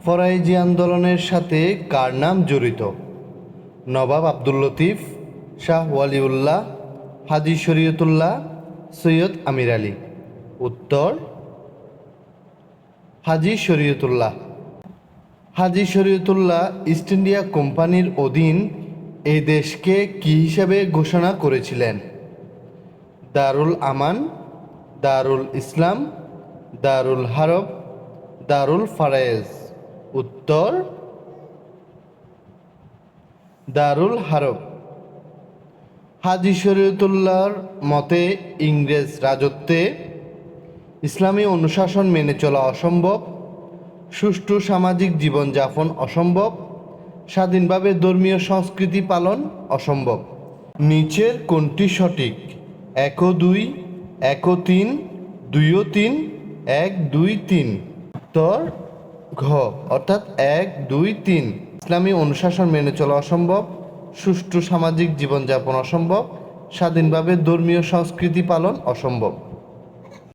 ফরাইজি আন্দোলনের সাথে কার নাম জড়িত? নবাব আব্দুল লতিফ, শাহ ওয়ালিউল্লাহ, হাজী শরীয়তুল্লাহ, সৈয়দ আমির আলী। উত্তর হাজী শরীয়তুল্লাহ। হাজী শরীয়তুল্লাহ ইস্ট ইন্ডিয়া কোম্পানির অধীন এই দেশকে কী হিসাবে ঘোষণা করেছিলেন? দারুল আমান, দারুল ইসলাম, দারুল হারব, দারুল ফারায়েজ। উত্তর দারুল হারব। হাজী শরীয়তুল্লাহর মতে ইংরেজ রাজত্বে ইসলামী অনুশাসন মেনে চলা অসম্ভব, সুষ্ঠু সামাজিক জীবনযাপন অসম্ভব, স্বাধীনভাবে ধর্মীয় সংস্কৃতি পালন অসম্ভব। নিচের কোনটি সঠিক? ১ ও ২, ১ ও ৩, ২ ও ৩, ১, ২, ৩। উত্তর ঘ অর্থাৎ ১, ২, ৩। ইসলামী অনুশাসন মেনে চলা অসম্ভব, সুষ্ঠু সামাজিক জীবনযাপন অসম্ভব, স্বাধীনভাবে ধর্মীয় সংস্কৃতি পালন অসম্ভব।